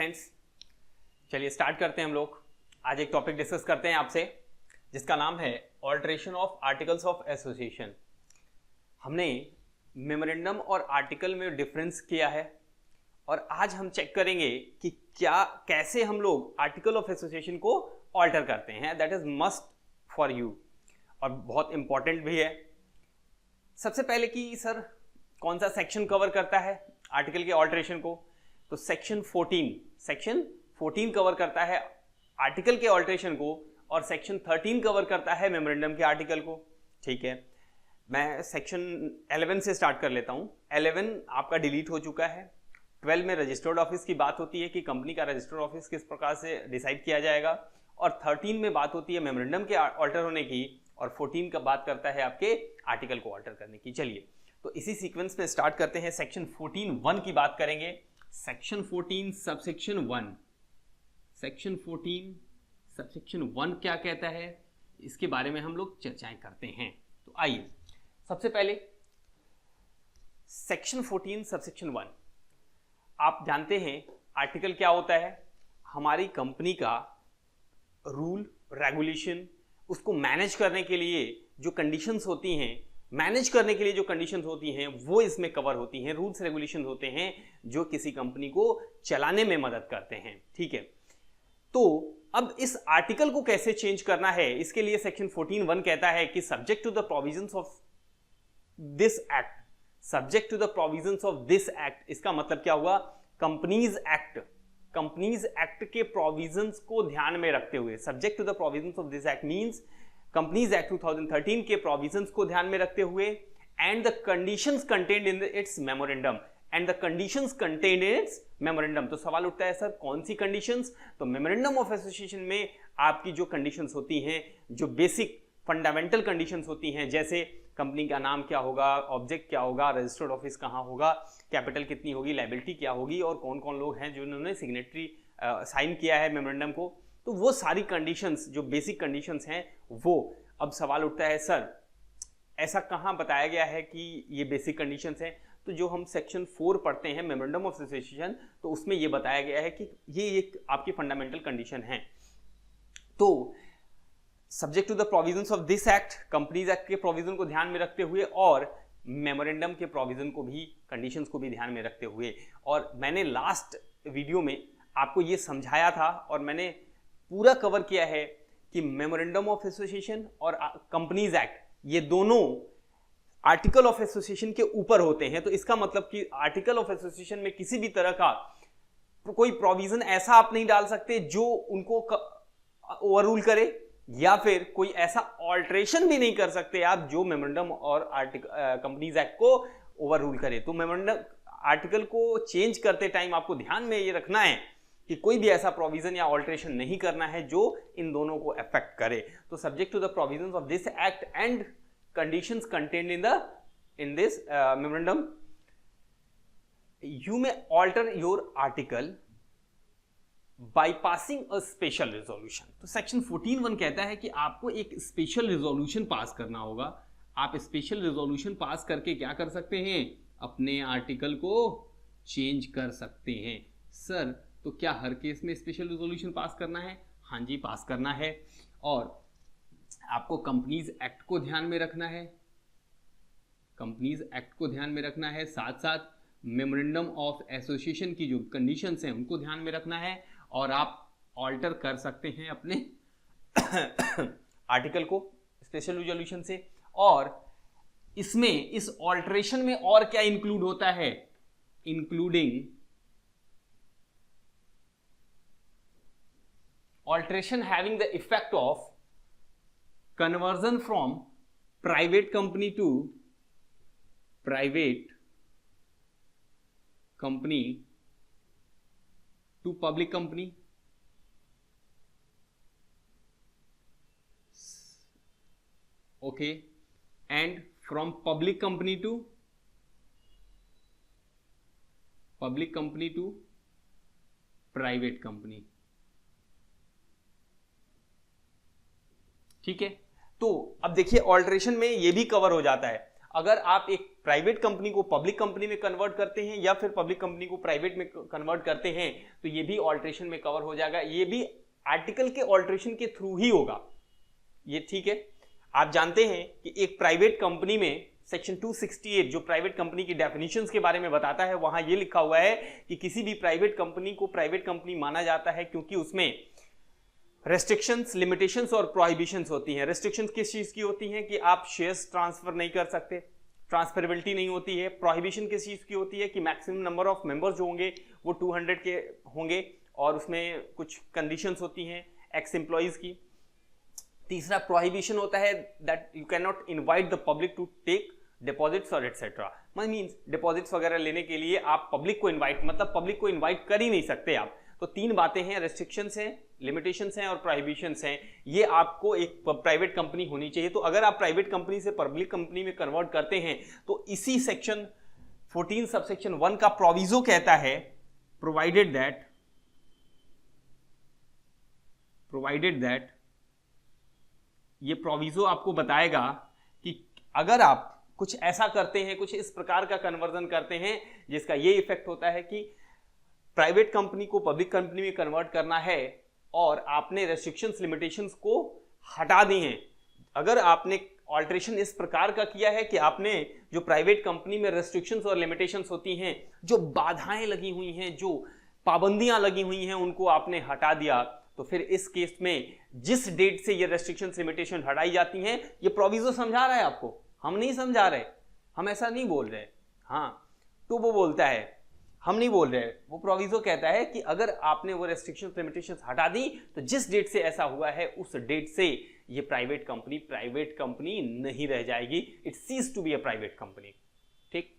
Students, चलिए start करते हैं हम लोग। आज एक टॉपिक डिस्कस करते हैं आपसे जिसका नाम है alteration of articles of association. हमने मेमोरेंडम और आर्टिकल में डिफरेंस किया है और आज हम चेक करेंगे कि कैसे हम लोग आर्टिकल ऑफ एसोसिएशन को ऑल्टर करते हैं। That is must for you और बहुत इंपॉर्टेंट भी है। सबसे पहले कि सर कौन सा सेक्शन कवर करता है आर्टिकल के ऑल्टरेशन को, तो सेक्शन 14 कवर करता है आर्टिकल के ऑल्टरेशन को और सेक्शन 13 कवर करता है मेमोरेंडम के आर्टिकल को। ठीक है, मैं सेक्शन 11 से स्टार्ट कर लेता हूं। 11 आपका डिलीट हो चुका है। 12 में रजिस्टर्ड ऑफिस की बात होती है कि कंपनी का रजिस्टर्ड ऑफिस किस प्रकार से डिसाइड किया जाएगा, और 13 में बात होती है मेमोरेंडम के ऑल्टर होने की, और 14 का बात करता है आपके आर्टिकल को ऑल्टर करने की। चलिए तो इसी सीक्वेंस में स्टार्ट करते हैं। सेक्शन 14(1) की बात करेंगे। सेक्शन 14 सबसेक्शन 1, सेक्शन 14 सबसेक्शन 1 क्या कहता है, इसके बारे में हम लोग चर्चाएं करते हैं। तो आइए सबसे पहले सेक्शन 14 सबसेक्शन 1, आप जानते हैं आर्टिकल क्या होता है। हमारी कंपनी का रूल रेगुलेशन, उसको मैनेज करने के लिए जो कंडीशंस होती हैं, मैनेज करने के लिए जो कंडीशंस होती हैं वो इसमें कवर होती हैं। रूल्स रेगुलेशन होते हैं जो किसी कंपनी को चलाने में मदद करते हैं। ठीक है, तो अब इस आर्टिकल को कैसे चेंज करना है, इसके लिए सेक्शन 14(1) कहता है कि subject to the provisions of this act, subject to the provisions of this act, इसका मतलब क्या हुआ, कंपनीज एक्ट के प्रोविजंस को ध्यान में रखते हुए, subject to the provisions of this act means companies act 2013 के प्रोविजंस को ध्यान में रखते हुए, and the conditions contained in its memorandum, and the conditions contained in its memorandum. तो सवाल उठता है सर कौन सी कंडीशंस, तो मेमोरेंडम ऑफ एसोसिएशन में आपकी जो कंडीशंस होती हैं, जो बेसिक फंडामेंटल कंडीशंस होती हैं, जैसे कंपनी का नाम क्या होगा, ऑब्जेक्ट क्या होगा, रजिस्टर्ड ऑफिस कहाँ होगा, कैपिटल कितनी होगी, लायबिलिटी क्या होगी, और कौन कौन लोग हैं जिन्होंने सिग्नेटरी साइन किया है मेमोरेंडम को, तो वो सारी कंडीशंस जो बेसिक कंडीशंस हैं वो। अब सवाल उठता है सर ऐसा कहाँ बताया गया है कि ये बेसिक कंडीशंस हैं, तो जो हम सेक्शन 4 पढ़ते हैं मेमोरेंडम ऑफ एसोसिएशन, तो उसमें ये बताया गया है कि ये एक आपकी फंडामेंटल कंडीशन है। तो subject to the provisions of this act, companies act के प्रोविजन को ध्यान में रखते हुए, और मेमोरेंडम के प्रोविजन को भी, कंडीशंस को भी ध्यान में रखते हुए। और मैंने लास्ट वीडियो में आपको ये समझाया था और मैंने पूरा कवर किया है कि मेमोरेंडम ऑफ एसोसिएशन और कंपनीज एक्ट ये दोनों आर्टिकल ऑफ एसोसिएशन के ऊपर होते हैं। तो इसका मतलब कि आर्टिकल ऑफ एसोसिएशन में किसी भी तरह का कोई प्रोविजन ऐसा आप नहीं डाल सकते जो उनको ओवररूल करे, या फिर कोई ऐसा ऑल्टरेशन भी नहीं कर सकते आप जो मेमोरेंडम और कंपनीज एक्ट को ओवररूल करे। तो मेमोरेंडम आर्टिकल को चेंज करते टाइम आपको ध्यान में ये रखना है कि कोई भी ऐसा प्रोविजन या ऑल्टरेशन नहीं करना है जो इन दोनों को अफेक्ट करे। तो subject to the provisions of this act and conditions contained in this memorandum, you may alter your article by passing a special resolution. तो सेक्शन 14(1) कहता है कि आपको एक स्पेशल रिजोल्यूशन पास करना होगा। आप स्पेशल रिजोल्यूशन पास करके क्या कर सकते हैं, अपने आर्टिकल को चेंज कर सकते हैं। सर तो क्या हर केस में स्पेशल रिजोल्यूशन पास करना है? हाँ जी, पास करना है। और आपको कंपनीज एक्ट को ध्यान में रखना है, कंपनीज एक्ट को ध्यान में रखना है, साथ साथ मेमोरेंडम ऑफ एसोसिएशन की जो कंडीशंस हैं उनको ध्यान में रखना है, और आप ऑल्टर कर सकते हैं अपने आर्टिकल को स्पेशल रिजोल्यूशन से। और इसमें इस ऑल्टरेशन में और क्या इंक्लूड होता है, including alteration having the effect of conversion from private company to private company to public company, okay, and from public company to private company। ठीक है, तो अब देखिए ऑल्टरेशन में ये भी कवर हो जाता है। अगर आप एक प्राइवेट कंपनी को पब्लिक कंपनी में कन्वर्ट करते हैं या फिर पब्लिक कंपनी को प्राइवेट में कन्वर्ट करते हैं तो ये भी ऑल्ट्रेशन में कवर हो जाएगा, ये भी आर्टिकल के ऑल्ट्रेशन के थ्रू ही होगा, ये ठीक है। आप जानते हैं कि एक प्राइवेट कंपनी में सेक्शन 268 जो प्राइवेट कंपनी की डेफिनेशंस के बारे में बताता है, वहां ये लिखा हुआ है कि किसी भी प्राइवेट कंपनी को प्राइवेट कंपनी माना जाता है क्योंकि उसमें रेस्ट्रिक्शंस, लिमिटेशंस और प्रोहिबिशंस होती हैं। रेस्ट्रिक्शंस किस चीज की होती हैं कि आप शेयर्स ट्रांसफर नहीं कर सकते, ट्रांसफरेबिलिटी नहीं होती है। प्रोहिबिशन किस चीज की होती है कि मैक्सिमम नंबर ऑफ मेंबर्स जो होंगे वो 200 के होंगे और उसमें कुछ कंडीशंस होती हैं एक्स एम्प्लॉइज की। तीसरा प्रोहिबिशन होता है that you can not invite the public to take deposits और एटसेट्रा। मीन्स डिपॉजिट्स वगैरह लेने के लिए आप पब्लिक को इनवाइट, मतलब पब्लिक को इनवाइट कर ही नहीं सकते आप। तो तीन बातें हैं, रेस्ट्रिक्शंस हैं, लिमिटेशंस हैं और प्रोहिबिशंस हैं। ये आपको एक प्राइवेट कंपनी होनी चाहिए। तो अगर आप प्राइवेट कंपनी से पब्लिक कंपनी में कन्वर्ट करते हैं तो इसी सेक्शन 14 सबसेक्शन 1 का प्रोविजो कहता है प्रोवाइडेड दैट ये प्रोविजो आपको बताएगा कि अगर आप कुछ ऐसा करते हैं, कुछ इस प्रकार का कन्वर्जन करते हैं जिसका ये इफेक्ट होता है कि प्राइवेट कंपनी को पब्लिक कंपनी में कन्वर्ट करना है और आपने रेस्ट्रिक्शंस, लिमिटेशंस को हटा दी हैं। अगर आपने ऑल्ट्रेशन इस प्रकार का किया है कि आपने जो प्राइवेट कंपनी में रेस्ट्रिक्शंस और लिमिटेशंस होती हैं, जो बाधाएं लगी हुई हैं, जो पाबंदियां लगी हुई हैं, उनको आपने हटा दिया, तो फिर इस केस में जिस डेट से ये रेस्ट्रिक्शंस, लिमिटेशन हटाई जाती हैं, ये प्रोविजो समझा रहा है आपको, हम नहीं समझा रहे, हम ऐसा नहीं बोल रहे। हाँ, तो वो बोलता है, हम नहीं बोल रहे, वो प्रोविजो कहता है कि अगर आपने वो रेस्ट्रिक्शंस, लिमिटेशंस हटा दी तो जिस डेट से ऐसा हुआ है उस डेट से ये प्राइवेट कंपनी नहीं रह जाएगी, it ceases to be a private company. ठीक।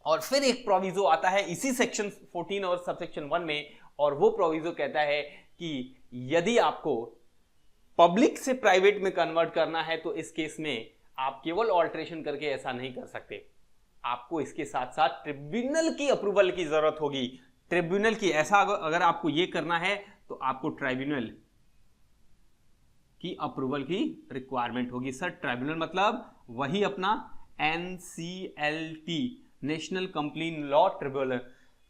और फिर एक प्रोविजो आता है इसी सेक्शन 14 और सबसेक्शन 1 में, और वो प्रोविजो कहता है कि यदि आपको पब्लिक से प्राइवेट में कन्वर्ट करना है तो इस केस में आप केवल ऑल्ट्रेशन करके ऐसा नहीं कर सकते, आपको इसके साथ साथ ट्रिब्यूनल की अप्रूवल की जरूरत होगी। ट्रिब्यूनल की, ऐसा अगर आपको ये करना है तो आपको ट्राइब्यूनल की अप्रूवल की रिक्वायरमेंट होगी। सर ट्राइब्यूनल मतलब वही अपना NCLT, national company law tribunal.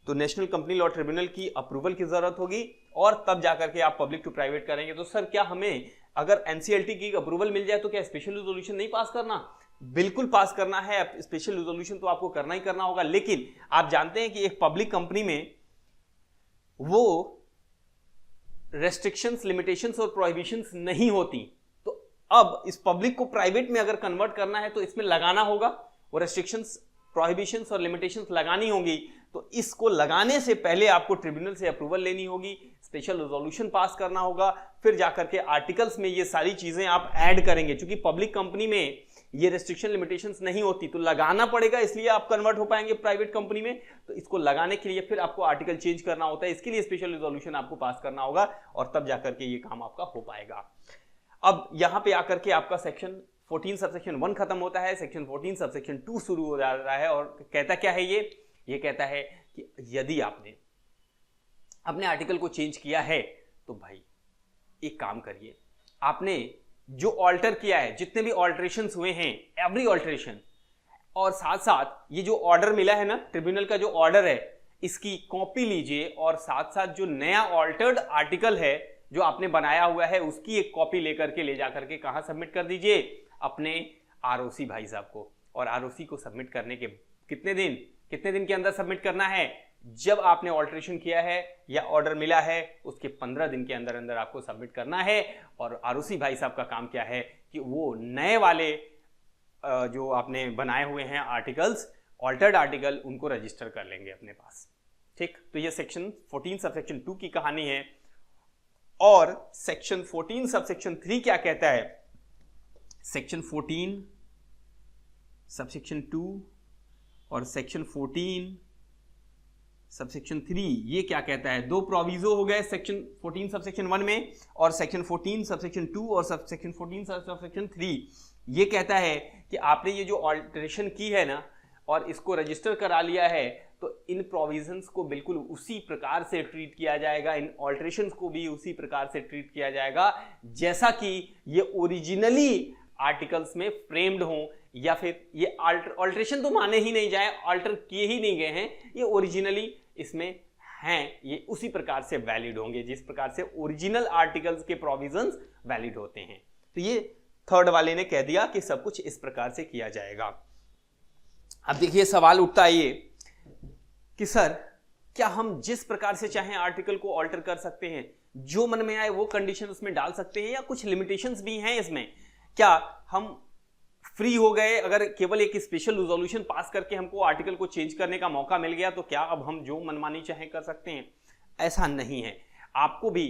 तो नेशनल कंपनी लॉ ट्रिब्यूनल की अप्रूवल की जरूरत होगी और तब जाकर के आप पब्लिक टू प्राइवेट करेंगे। तो सर क्या हमें अगर NCLT की अप्रूवल मिल जाए तो क्या स्पेशल रिजोल्यूशन नहीं पास करना? बिल्कुल पास करना है, स्पेशल रिजोल्यूशन तो आपको करना ही करना होगा। लेकिन आप जानते हैं कि एक पब्लिक कंपनी में वो रेस्ट्रिक्शंस, लिमिटेशंस और प्रोहिबिशंस नहीं होती। तो अब इस पब्लिक को प्राइवेट में अगर कन्वर्ट करना है तो इसमें लगाना होगा, वो रेस्ट्रिक्शंस, प्रोहिबिशंस और लिमिटेशंस लगानी होंगी। तो इसको लगाने से पहले आपको ट्रिब्यूनल से अप्रूवल लेनी होगी, स्पेशल रिजोल्यूशन पास करना होगा, फिर जाकर के आर्टिकल्स में ये सारी चीजें आप ऐड करेंगे। क्योंकि पब्लिक कंपनी में ये रेस्ट्रिक्शन, लिमिटेशंस नहीं होती तो लगाना पड़ेगा, इसलिए आप कन्वर्ट हो पाएंगे प्राइवेट कंपनी में। तो इसको लगाने के लिए फिर आपको आर्टिकल चेंज करना होता है, इसके लिए स्पेशल रिजोल्यूशन आपको पास करना होगा और तब जाकर के ये काम आपका हो पाएगा। अब यहां पे आकर के आपका सेक्शन 14 सबसेक्शन 1 खत्म होता है, सेक्शन 14 सबसेक्शन 2 शुरू हो जाता है। और कहता क्या है ये कहता है कि यदि आपने अपने आर्टिकल को चेंज किया है तो भाई एक काम करिए, आपने जो ऑल्टर किया है, जितने भी ऑल्ट्रेशंस हुए हैं, एवरी ऑल्ट्रेशन, और साथ साथ ये जो ऑर्डर मिला है ना, ट्रिब्यूनल का जो ऑर्डर है, इसकी कॉपी लीजिए और साथ साथ जो नया ऑल्टर्ड आर्टिकल है जो आपने बनाया हुआ है उसकी एक कॉपी लेकर के ले जाकर के कहां सबमिट कर दीजिए? अपने ROC भाई साहब को। और ROC को सबमिट करने के कितने दिन के अंदर सबमिट करना है? जब आपने ऑल्ट्रेशन किया है या ऑर्डर मिला है उसके 15 दिन के अंदर अंदर आपको सबमिट करना है। और ROC भाई साहब का काम क्या है कि वो नए वाले जो आपने बनाए हुए हैं आर्टिकल्स, ऑल्टर्ड आर्टिकल, उनको रजिस्टर कर लेंगे अपने पास। ठीक, तो ये सेक्शन 14 सबसेक्शन 2 की कहानी है। और सेक्शन 14 सबसेक्शन 3 क्या कहता है? सेक्शन 14 सबसेक्शन 2 और सेक्शन 14 सबसेक्शन 3 ये क्या कहता है? दो प्रोविजो हो गए सेक्शन 14 सबसेक्शन 1 में, और सेक्शन 14 सबसेक्शन 2 और सेक्शन 14 सबसेक्शन 3 ये कहता है कि आपने ये जो ऑल्टरेशन की है ना और इसको रजिस्टर करा लिया है, तो इन प्रोविजंस को बिल्कुल उसी प्रकार से ट्रीट किया जाएगा, इन ऑल्टरेशंस को भी उसी प्रकार से ट्रीट किया जाएगा जैसा कि ये ओरिजिनली आर्टिकल्स में फ्रेम्ड हों या फिर ये ऑल्ट्रेशन तो माने ही नहीं जाए, ऑल्टर किए ही नहीं गए हैं, ये ओरिजिनली इसमें हैं, ये उसी प्रकार से वैलिड होंगे जिस प्रकार से ओरिजिनल आर्टिकल्स के प्रोविजंस वैलिड होते हैं। तो ये थर्ड वाले ने कह दिया कि सब कुछ इस प्रकार से किया जाएगा। अब देखिए सवाल उठता है ये कि सर क्या हम जिस प्रकार से चाहें आर्टिकल को ऑल्टर कर सकते हैं, जो मन में आए वो कंडीशन उसमें डाल सकते हैं, या कुछ लिमिटेशंस भी हैं इसमें? क्या हम फ्री हो गए अगर केवल एक स्पेशल रिजोल्यूशन पास करके हमको आर्टिकल को चेंज करने का मौका मिल गया तो क्या अब हम जो मनमानी चाहें कर सकते हैं? ऐसा नहीं है। आपको भी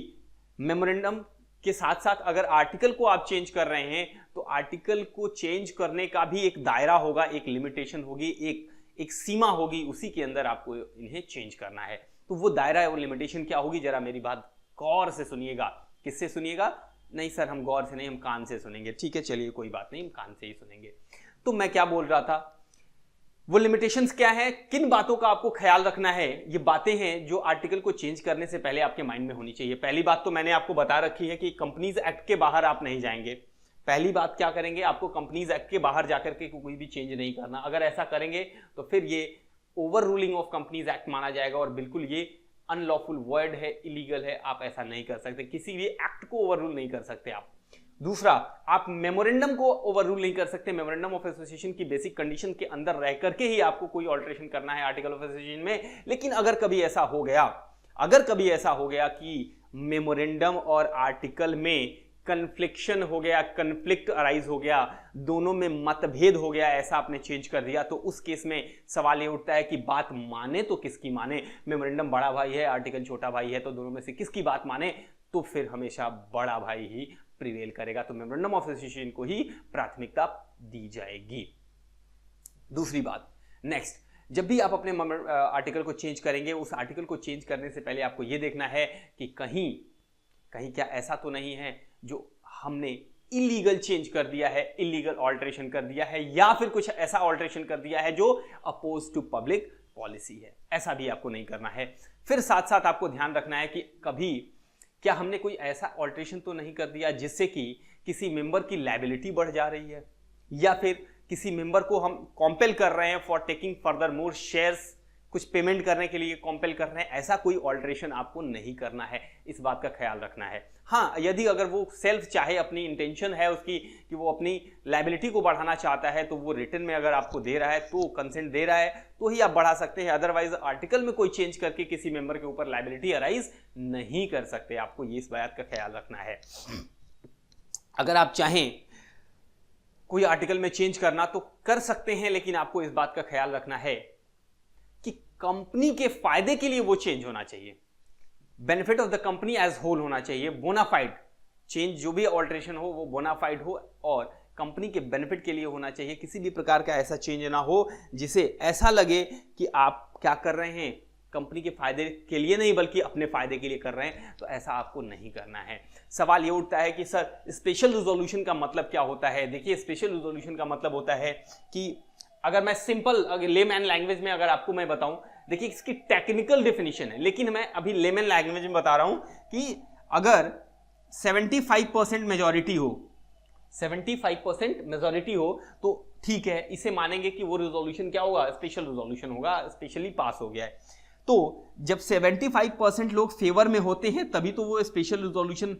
मेमोरेंडम के साथ साथ अगर आर्टिकल को आप चेंज कर रहे हैं तो आर्टिकल को चेंज करने का भी एक दायरा होगा, एक लिमिटेशन होगी, एक सीमा होगी, उसी के अंदर आपको इन्हें चेंज करना है। तो वो दायरा और लिमिटेशन क्या होगी, जरा मेरी बात गौर से सुनिएगा। किससे सुनिएगा? नहीं सर हम गौर से नहीं, हम कान से सुनेंगे। ठीक है चलिए कोई बात नहीं, हम कान से ही सुनेंगे। तो मैं क्या बोल रहा था, वो लिमिटेशंस क्या है, किन बातों का आपको ख्याल रखना है, ये बातें हैं जो आर्टिकल को चेंज करने से पहले आपके माइंड में होनी चाहिए। पहली बात तो मैंने आपको बता रखी है कि कंपनीज एक्ट के बाहर आप नहीं जाएंगे। पहली बात क्या करेंगे, आपको कंपनीज एक्ट के बाहर जाकर के कोई भी चेंज नहीं करना। अगर ऐसा करेंगे तो फिर ये over ruling of companies act माना जाएगा और बिल्कुल ये अनलॉफुल वर्ड है, इलीगल है, आप ऐसा नहीं कर सकते, किसी भी एक्ट को ओवररूल नहीं कर सकते आप। दूसरा, आप मेमोरेंडम को ओवररूल नहीं कर सकते। मेमोरेंडम ऑफ एसोसिएशन की बेसिक कंडीशन के अंदर रह करके ही आपको कोई ऑल्टरेशन करना है आर्टिकल ऑफ एसोसिएशन में। लेकिन अगर कभी ऐसा हो गया कि मेमोरेंडम और आर्टिकल में कन्फ्लिक्शन हो गया, कन्फ्लिक्ट अराइज हो गया, दोनों में मतभेद हो गया, ऐसा आपने चेंज कर दिया, तो उस केस में सवाल ये उठता है कि बात माने तो किसकी माने। मेमोरेंडम बड़ा भाई है, आर्टिकल छोटा भाई है, तो दोनों में से किसकी बात माने? तो फिर हमेशा बड़ा भाई ही प्रिवेल करेगा, तो मेमोरेंडम ऑफ एसोसिएशन को ही प्राथमिकता दी जाएगी। दूसरी बात, नेक्स्ट, जब भी आप अपने आर्टिकल को चेंज करेंगे, उस आर्टिकल को चेंज करने से पहले आपको यह देखना है कि कहीं क्या ऐसा तो नहीं है जो हमने इलीगल चेंज कर दिया है, इलीगल ऑल्टरेशन कर दिया है, या फिर कुछ ऐसा ऑल्टरेशन कर दिया है जो अपोज टू पब्लिक पॉलिसी है। ऐसा भी आपको नहीं करना है। फिर साथ साथ आपको ध्यान रखना है कि कभी क्या हमने कोई ऐसा ऑल्टरेशन तो नहीं कर दिया जिससे कि किसी मेंबर की लायबिलिटी बढ़ जा रही है, या फिर किसी मेंबर को हम कॉम्पेल कर रहे हैं for taking further more shares, कुछ पेमेंट करने के लिए कॉम्पेल कर रहे हैं। ऐसा कोई ऑल्टरेशन आपको नहीं करना है, इस बात का ख्याल रखना है। हाँ, यदि अगर वो सेल्फ चाहे, अपनी इंटेंशन है उसकी कि वो अपनी लायबिलिटी को बढ़ाना चाहता है, तो वो रिटन में अगर आपको दे रहा है, तो कंसेंट दे रहा है, तो ही आप बढ़ा सकते हैं। अदरवाइज आर्टिकल में कोई चेंज करके किसी मेंबर के ऊपर लायबिलिटी अराइज नहीं कर सकते। आपको ये इस बात का ख्याल रखना है। अगर आप चाहें कोई आर्टिकल में चेंज करना तो कर सकते हैं, लेकिन आपको इस बात का ख्याल रखना है कि कंपनी के फायदे के लिए वो चेंज होना चाहिए, benefit of the company as whole होना चाहिए, बोनाफाइड चेंज, जो भी ऑल्टरेशन हो वो बोनाफाइड हो और कंपनी के बेनिफिट के लिए होना चाहिए। किसी भी प्रकार का ऐसा चेंज ना हो जिसे ऐसा लगे कि आप क्या कर रहे हैं, कंपनी के फायदे के लिए नहीं बल्कि अपने फायदे के लिए कर रहे हैं, तो ऐसा आपको नहीं करना है। सवाल ये उठता है कि सर स्पेशल रिजोल्यूशन का मतलब क्या होता है? देखिए, स्पेशल रिजोल्यूशन का मतलब होता है कि अगर मैं सिंपल लेमैन लैंग्वेज में अगर आपको मैं बताऊं, देखिए इसकी टेक्निकल डेफिनेशन है, लेकिन मैं अभी लेमैन लैंग्वेज में बता रहा हूं कि अगर 75% मेजॉरिटी हो, 75% मेजॉरिटी हो तो ठीक है, इसे मानेंगे कि वो रिजोल्यूशन क्या होगा, स्पेशल रिजोल्यूशन होगा, स्पेशली पास हो गया है। तो जब 75% लोग फेवर में होते हैं तभी तो वो स्पेशल रिजोल्यूशन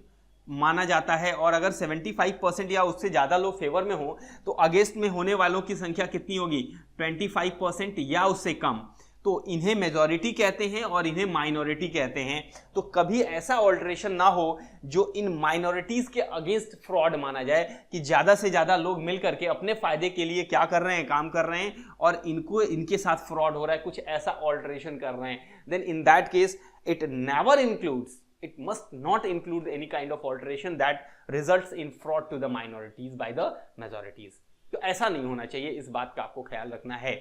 माना जाता है, और अगर 75% या उससे ज्यादा लोग फेवर में हो तो अगेंस्ट में होने वालों की संख्या कितनी होगी, 25% या उससे कम। तो इन्हें मेजॉरिटी कहते हैं और इन्हें माइनॉरिटी कहते हैं। तो कभी ऐसा ऑल्टरेशन ना हो जो इन माइनॉरिटीज के अगेंस्ट फ्रॉड माना जाए, कि ज्यादा से ज्यादा लोग मिल करके अपने फायदे के लिए क्या कर रहे हैं, काम कर रहे हैं, और इनके साथ फ्रॉड हो रहा है, कुछ ऐसा ऑल्टरेशन कर रहे हैं। Then in that case it never includes, it must not include any kind of alteration that results in fraud to the minorities by the majorities। तो ऐसा नहीं होना चाहिए, इस बात का आपको ख्याल रखना है।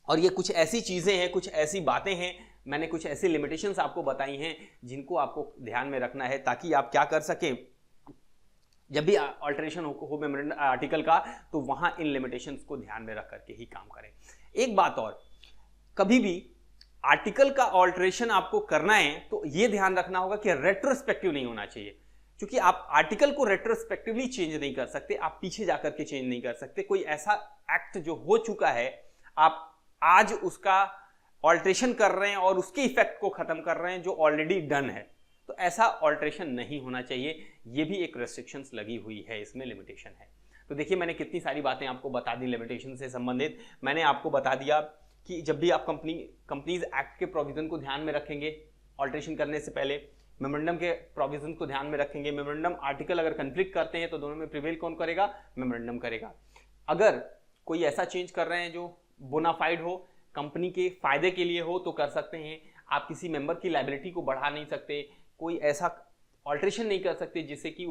और ये कुछ ऐसी चीजें हैं, कुछ ऐसी बातें हैं, मैंने कुछ ऐसी लिमिटेशंस आपको बताई हैं जिनको आपको ध्यान में रखना है, ताकि आप क्या कर सकें, जब भी ऑल्टरेशन हो मेमोरेंडम आर्टिकल का, तो वहां इन लिमिटेशंस को ध्यान में रख करके ही काम करें। एक बात और, कभी भी आर्टिकल का ऑल्टरेशन आपको करना है तो यह ध्यान रखना होगा कि रेट्रोस्पेक्टिव नहीं होना चाहिए। क्योंकि आप आर्टिकल को रेट्रोस्पेक्टिवली चेंज नहीं कर सकते, आप पीछे जाकर के चेंज नहीं कर सकते। कोई ऐसा एक्ट जो हो चुका है आप आज उसका ऑल्ट्रेशन कर रहे हैं और उसके इफेक्ट को खत्म कर रहे हैं जो ऑलरेडी डन है, तो ऐसा ऑल्ट्रेशन नहीं होना चाहिए। ये भी एक रेस्ट्रिक्शंस लगी हुई है, इसमें लिमिटेशन है। तो देखिए मैंने कितनी सारी बातें आपको बता दी लिमिटेशन से संबंधित। मैंने आपको बता दिया कि जब भी आप कंपनीज एक्ट के प्रोविजन को ध्यान में रखेंगे ऑल्ट्रेशन करने से पहले, मेमोरेंडम के प्रोविजन को ध्यान में रखेंगे, मेमोरेंडम आर्टिकल अगर कन्फ्लिक्ट करते हैं तो दोनों में प्रिवेल कौन करेगा, मेमोरेंडम करेगा। अगर कोई ऐसा चेंज कर रहे हैं जो बोनाफाइड हो, कंपनी के फायदे के लिए हो, तो कर सकते हैं। आप किसी मेंबर की लायबिलिटी को बढ़ा नहीं सकते, कोई ऐसा ऑल्ट्रेशन नहीं कर सकते जिससे कि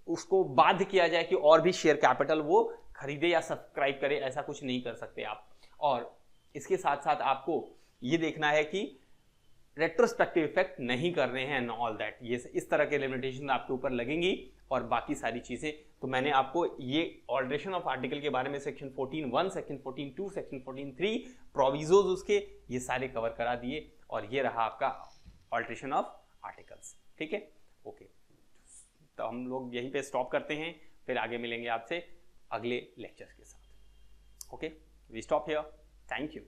उसको बाध्य किया जाए कि और भी शेयर कैपिटल वो खरीदे या सब्सक्राइब करे, ऐसा कुछ नहीं कर सकते आप। और इसके साथ साथ आपको ये देखना है कि रेट्रोस्पेक्टिव इफेक्ट नहीं कर रहे हैं एंड ऑल दैट। ये इस तरह के लिमिटेशन आपके ऊपर लगेंगी और बाकी सारी चीजें। तो मैंने आपको ये ऑल्ट्रेशन ऑफ आर्टिकल के बारे में सेक्शन 14(1), सेक्शन 14(2), सेक्शन 14(3) प्रोविजोज उसके ये सारे कवर करा दिए और ये रहा आपका ऑल्ट्रेशन ऑफ आर्टिकल्स। ठीक है, ओके। तो हम लोग यहीं पे स्टॉप करते हैं, फिर आगे मिलेंगे आपसे अगले लेक्चर के साथ। Okay, we stop here. Thank you.